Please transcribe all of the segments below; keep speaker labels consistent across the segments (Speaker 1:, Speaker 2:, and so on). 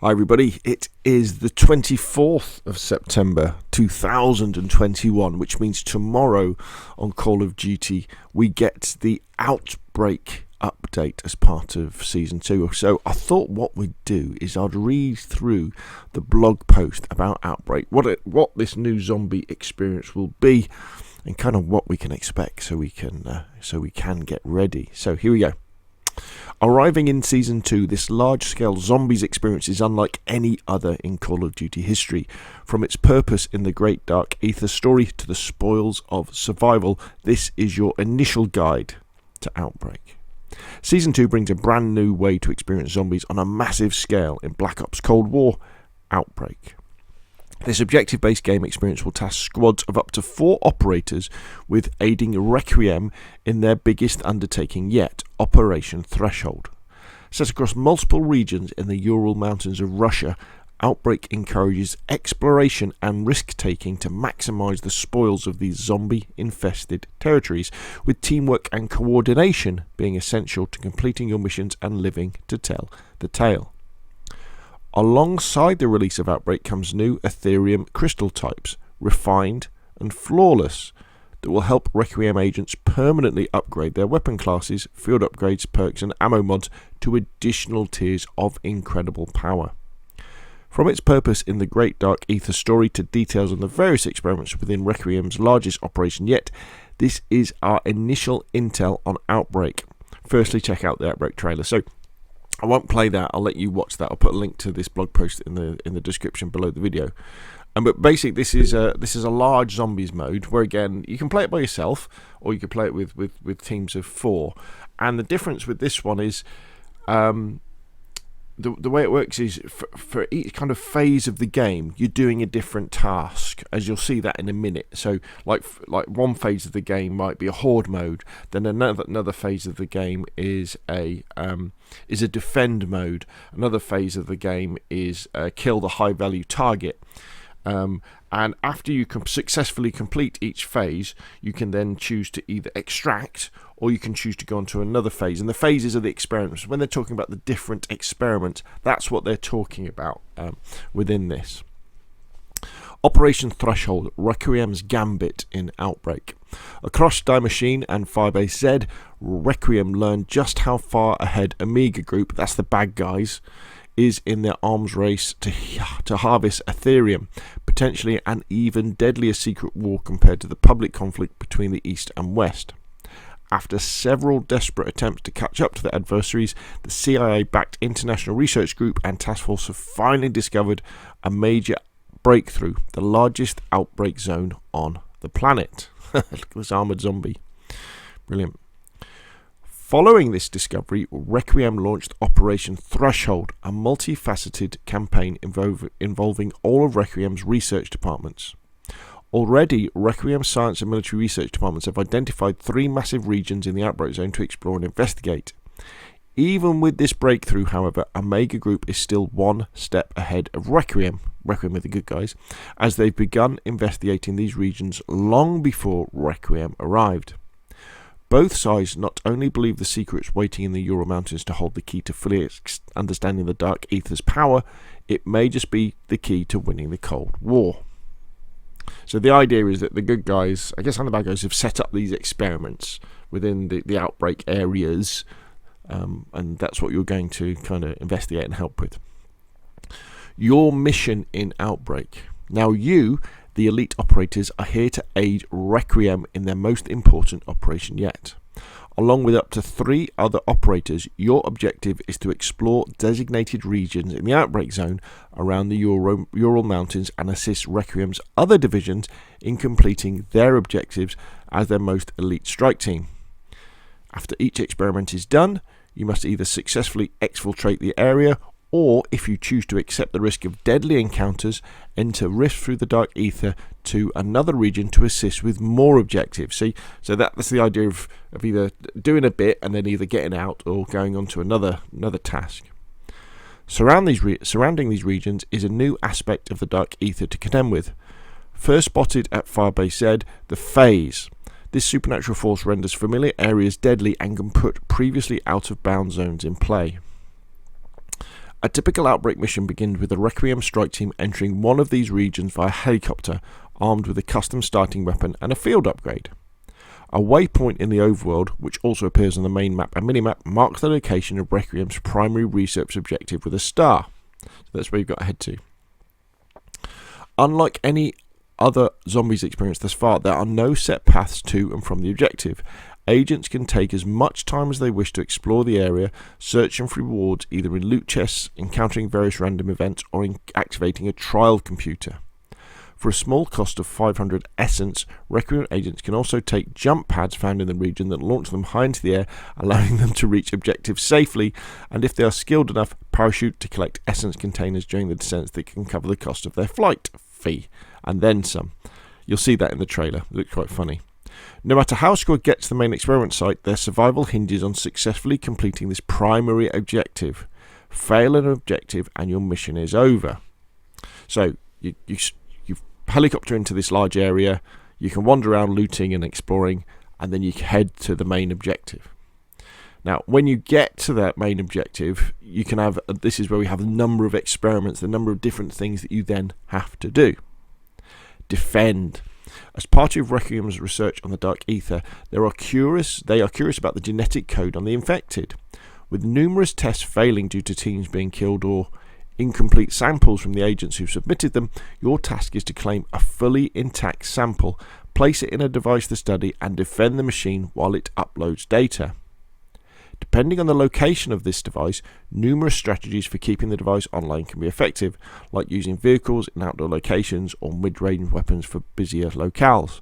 Speaker 1: Hi everybody, it is the 24th of September 2021, which means tomorrow on Call of Duty we get the Outbreak update as part of Season 2. So I thought what we'd do is I'd read through the blog post about Outbreak, what this new zombie experience will be, and kind of what we can expect so we can get ready. So here we go. Arriving in Season 2, this large-scale zombies experience is unlike any other in Call of Duty history. From its purpose in the Great Dark Aether story to the spoils of survival, this is your initial guide to Outbreak. Season 2 brings a brand new way to experience zombies on a massive scale in Black Ops Cold War, Outbreak. This objective-based game experience will task squads of up to 4 operators with aiding Requiem in their biggest undertaking yet, Operation Threshold. Set across multiple regions in the Ural Mountains of Russia, Outbreak encourages exploration and risk-taking to maximise the spoils of these zombie-infested territories, with teamwork and coordination being essential to completing your missions and living to tell the tale. Alongside the release of Outbreak comes new Ethereum crystal types, refined and flawless, that will help Requiem agents permanently upgrade their weapon classes, field upgrades, perks and ammo mods to additional tiers of incredible power. From its purpose in the Great Dark Aether story to details on the various experiments within Requiem's largest operation yet, this is our initial intel on Outbreak. Firstly, check out the Outbreak trailer. So I won't play that. I'll let you watch that. I'll put a link to this blog post in the description below the video. But basically, this is a large zombies mode where, again, you can play it by yourself or you can play it with teams of 4. And the difference with this one is the way it works is for each kind of phase of the game, you're doing a different task, as you'll see that in a minute. So like one phase of the game might be a horde mode, then another phase of the game is a defend mode, another phase of the game is kill the high value target. And after you successfully complete each phase, you can then choose to either extract or you can choose to go on to another phase. And the phases are the experiments. When they're talking about the different experiments, that's what they're talking about within this. Operation Threshold, Requiem's Gambit in Outbreak. Across Die Machine and Firebase Z, Requiem learned just how far ahead Omega Group, that's the bad guys, is in their arms race to harvest Ethereum, potentially an even deadlier secret war compared to the public conflict between the East and West. After several desperate attempts to catch up to their adversaries, the CIA-backed international research group and task force have finally discovered a major breakthrough, the largest outbreak zone on the planet. Look at this armoured zombie. Brilliant. Following this discovery, Requiem launched Operation Threshold, a multifaceted campaign involving all of Requiem's research departments. Already, Requiem's science and military research departments have identified 3 massive regions in the Outbreak Zone to explore and investigate. Even with this breakthrough, however, Omega Group is still one step ahead of Requiem are the good guys, as they've begun investigating these regions long before Requiem arrived. Both sides not only believe the secrets waiting in the Ural Mountains to hold the key to fully understanding the Dark Aether's power, it may just be the key to winning the Cold War. So the idea is that the good guys, I guess, and the bad guys, have set up these experiments within the outbreak areas, and that's what you're going to kind of investigate and help with. Your mission in Outbreak. Now you, the elite operators, are here to aid Requiem in their most important operation yet. Along with up to 3 other operators, your objective is to explore designated regions in the Outbreak Zone around the Ural Mountains and assist Requiem's other divisions in completing their objectives as their most elite strike team. After each experiment is done, you must either successfully exfiltrate the area, or, if you choose to accept the risk of deadly encounters, enter rift through the Dark Aether to another region to assist with more objectives. See, so that's the idea of either doing a bit and then either getting out or going on to another task. Surrounding these regions is a new aspect of the Dark Aether to contend with. First spotted at Firebase Z, the Phase. This supernatural force renders familiar areas deadly and can put previously out-of-bound zones in play. A typical Outbreak mission begins with a Requiem strike team entering one of these regions via helicopter, armed with a custom starting weapon and a field upgrade. A waypoint in the overworld, which also appears on the main map and minimap, marks the location of Requiem's primary research objective with a star. So that's where you've got to head to. Unlike any other zombies experience thus far, there are no set paths to and from the objective. Agents can take as much time as they wish to explore the area, searching for rewards either in loot chests, encountering various random events, or in activating a trial computer. For a small cost of 500 essence, Requiem agents can also take jump pads found in the region that launch them high into the air, allowing them to reach objectives safely, and if they are skilled enough, parachute to collect essence containers during the descents that can cover the cost of their flight fee, and then some. You'll see that in the trailer. It looks quite funny. No matter how squad gets to the main experiment site, their survival hinges on successfully completing this primary objective. Fail an objective and your mission is over. So you helicopter into this large area, you can wander around looting and exploring, and then you head to the main objective. Now, when you get to that main objective, you can have, this is where we have a number of experiments, the number of different things that you then have to do. Defend. As part of Requiem's research on the Dark Ether, they are curious about the genetic code on the infected. With numerous tests failing due to teams being killed or incomplete samples from the agents who submitted them, your task is to claim a fully intact sample, place it in a device to study, and defend the machine while it uploads data. Depending on the location of this device, numerous strategies for keeping the device online can be effective, like using vehicles in outdoor locations or mid-range weapons for busier locales.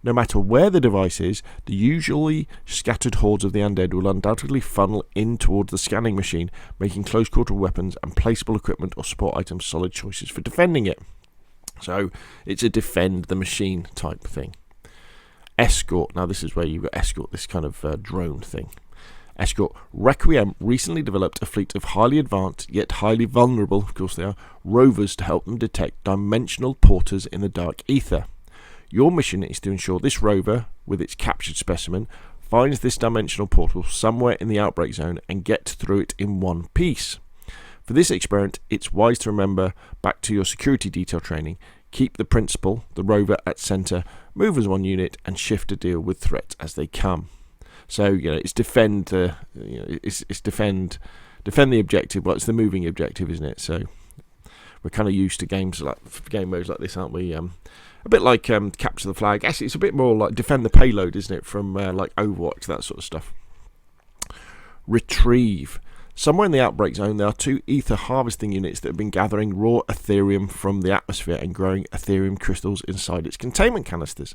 Speaker 1: No matter where the device is, the usually scattered hordes of the undead will undoubtedly funnel in towards the scanning machine, making close-quarter weapons and placeable equipment or support items solid choices for defending it. So it's a defend the machine type thing. Escort. Now this is where you've got escort, this kind of drone thing. Escort. Requiem recently developed a fleet of highly advanced, yet highly vulnerable, of course they are, rovers to help them detect dimensional porters in the Dark Ether. Your mission is to ensure this rover, with its captured specimen, finds this dimensional portal somewhere in the Outbreak zone and gets through it in one piece. For this experiment, it's wise to remember back to your security detail training. Keep the principal, the rover, at centre, move as one unit, and shift to deal with threats as they come. So it's defend. It's defend the objective. Well, it's the moving objective, isn't it? So we're kind of used to game modes like this, aren't we? A bit like capture the flag. Actually, it's a bit more like defend the payload, isn't it? From like Overwatch, that sort of stuff. Retrieve. Somewhere in the Outbreak zone, there are 2 ether harvesting units that have been gathering raw Ethereum from the atmosphere and growing Ethereum crystals inside its containment canisters.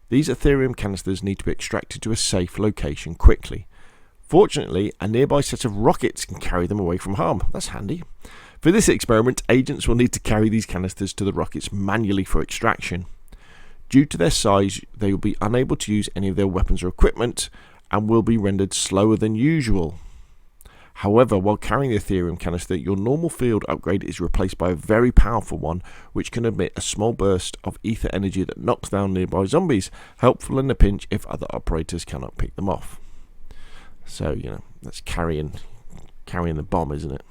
Speaker 1: These Ethereum canisters need to be extracted to a safe location quickly. Fortunately, a nearby set of rockets can carry them away from harm. That's handy. For this experiment, agents will need to carry these canisters to the rockets manually for extraction. Due to their size, they will be unable to use any of their weapons or equipment and will be rendered slower than usual. However, while carrying the Ethereum canister, your normal field upgrade is replaced by a very powerful one, which can emit a small burst of ether energy that knocks down nearby zombies, helpful in a pinch if other operators cannot pick them off. So, that's carrying the bomb, isn't it?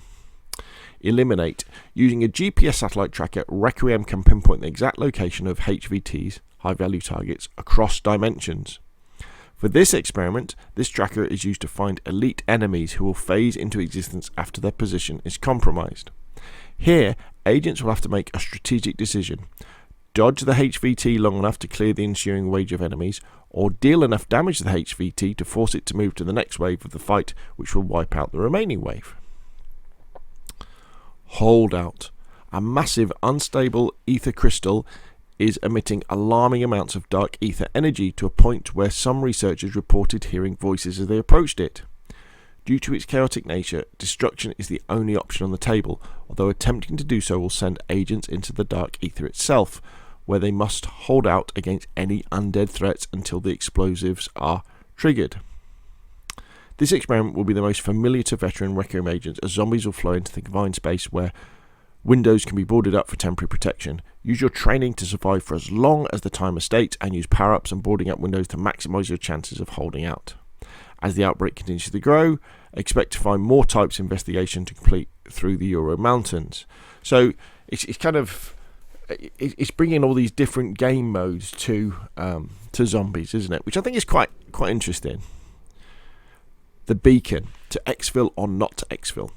Speaker 1: Eliminate. Using a GPS satellite tracker, Requiem can pinpoint the exact location of HVTs, high-value targets, across dimensions. For this experiment, this tracker is used to find elite enemies who will phase into existence after their position is compromised. Here, agents will have to make a strategic decision. Dodge the HVT long enough to clear the ensuing wave of enemies, or deal enough damage to the HVT to force it to move to the next wave of the fight, which will wipe out the remaining wave. Holdout. A massive unstable ether crystal is emitting alarming amounts of dark ether energy to a point where some researchers reported hearing voices as they approached it. Due to its chaotic nature, destruction is the only option on the table, although attempting to do so will send agents into the dark ether itself, where they must hold out against any undead threats until the explosives are triggered. This experiment will be the most familiar to veteran Requiem agents, as zombies will flow into the confined space where windows can be boarded up for temporary protection. Use your training to survive for as long as the timer states, and use power-ups and boarding up windows to maximise your chances of holding out. As the outbreak continues to grow, Expect to find more types of investigation to complete through the Euro Mountains. So it's kind of it's bringing all these different game modes to zombies, isn't it? Which I think is quite interesting. The beacon, to exfil or not to exfil.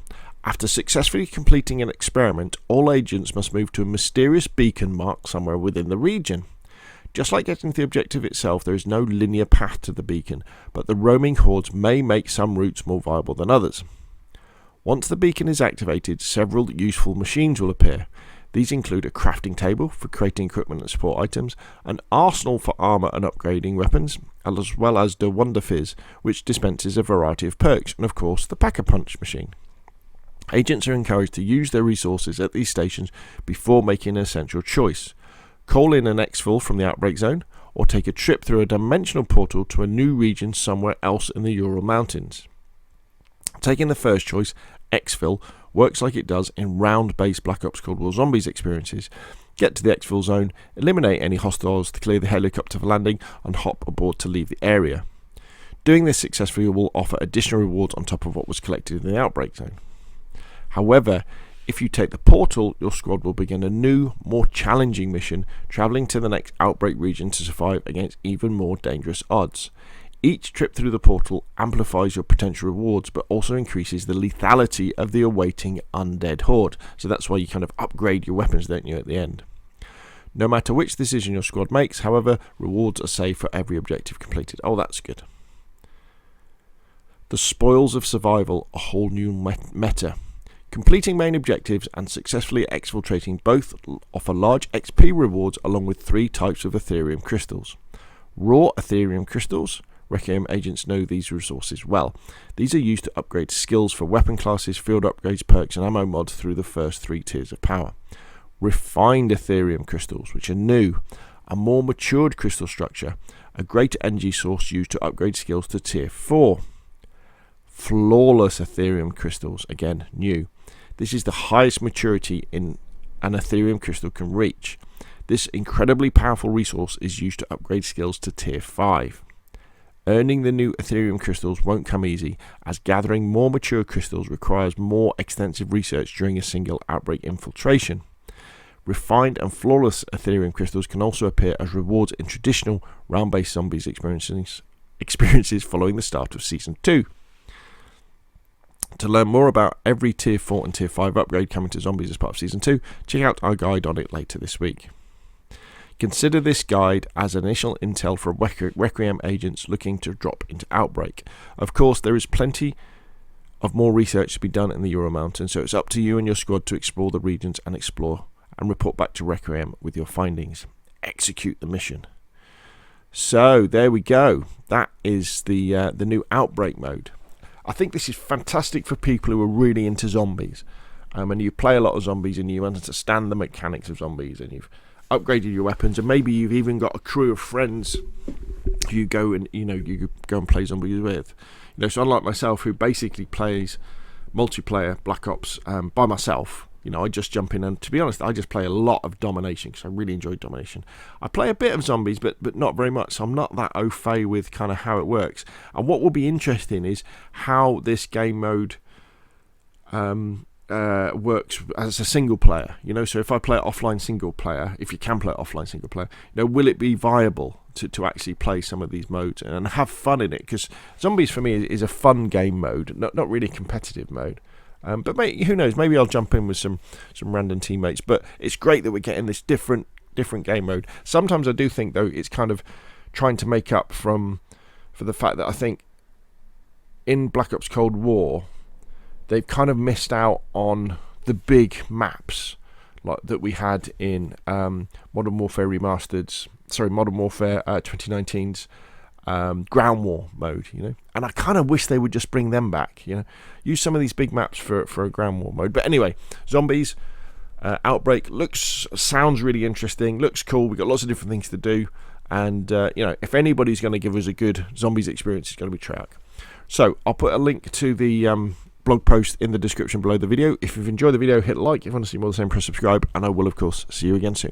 Speaker 1: After successfully completing an experiment, all agents must move to a mysterious beacon marked somewhere within the region. Just like getting to the objective itself, there is no linear path to the beacon, but the roaming hordes may make some routes more viable than others. Once the beacon is activated, several useful machines will appear. These include a crafting table for creating equipment and support items, an arsenal for armour and upgrading weapons, as well as the Wonder Fizz, which dispenses a variety of perks, and of course the Pack-a-Punch machine. Agents are encouraged to use their resources at these stations before making an essential choice. Call in an exfil from the Outbreak Zone, or take a trip through a dimensional portal to a new region somewhere else in the Ural Mountains. Taking the first choice, exfil, works like it does in round-based Black Ops Cold War Zombies experiences. Get to the exfil zone, eliminate any hostiles to clear the helicopter for landing, and hop aboard to leave the area. Doing this successfully will offer additional rewards on top of what was collected in the Outbreak Zone. However, if you take the portal, your squad will begin a new, more challenging mission, travelling to the next Outbreak region to survive against even more dangerous odds. Each trip through the portal amplifies your potential rewards, but also increases the lethality of the awaiting undead horde. So that's why you kind of upgrade your weapons, don't you, at the end. No matter which decision your squad makes, however, rewards are saved for every objective completed. Oh, that's good. The spoils of survival, a whole new meta. Completing main objectives and successfully exfiltrating both offer large XP rewards along with 3 types of Ethereum crystals. Raw Ethereum crystals. Requiem agents know these resources well. These are used to upgrade skills for weapon classes, field upgrades, perks and ammo mods through the first 3 tiers of power. Refined Ethereum crystals, which are new. A more matured crystal structure. A greater energy source used to upgrade skills to tier 4. Flawless Ethereum crystals, again new. This is the highest maturity in an Ethereum crystal can reach. This incredibly powerful resource is used to upgrade skills to tier 5. Earning the new Ethereum crystals won't come easy, as gathering more mature crystals requires more extensive research during a single Outbreak infiltration. Refined and flawless Ethereum crystals can also appear as rewards in traditional round-based zombies experiences following the start of Season 2. To learn more about every Tier 4 and Tier 5 upgrade coming to Zombies as part of Season 2, check out our guide on it later this week. Consider this guide as initial intel for Requiem agents looking to drop into Outbreak. Of course, there is plenty of more research to be done in the Ural Mountains, so it's up to you and your squad to explore the regions and explore and report back to Requiem with your findings. Execute the mission. So, there we go. That is the new Outbreak mode. I think this is fantastic for people who are really into zombies. And you play a lot of zombies and you understand the mechanics of zombies and you've upgraded your weapons and maybe you've even got a crew of friends who you go and you go and play zombies with. So unlike myself, who basically plays multiplayer Black Ops by myself, I just jump in and, to be honest, I just play a lot of Domination because I really enjoy Domination. I play a bit of zombies, but not very much, so I'm not that au fait with kind of how it works. And what will be interesting is how this game mode works as a single player. So if I play it offline single player, if you can play it offline single player, will it be viable to actually play some of these modes and have fun in it? Because zombies for me is a fun game mode, not really a competitive mode. But who knows? Maybe I'll jump in with some random teammates. But it's great that we're getting this different game mode. Sometimes I do think though it's kind of trying to make up for the fact that I think in Black Ops Cold War they've kind of missed out on the big maps like that we had in Modern Warfare 2019's ground war mode, and I kind of wish they would just bring them back, use some of these big maps for a ground war mode. But anyway, Zombies Outbreak sounds really interesting, looks cool. We've got lots of different things to do, and if anybody's going to give us a good Zombies experience, it's going to be Treyarch. So I'll put a link to the blog post in the description below the video. If you've enjoyed the video, hit like. If you want to see more of the same, press subscribe, and I will of course see you again soon.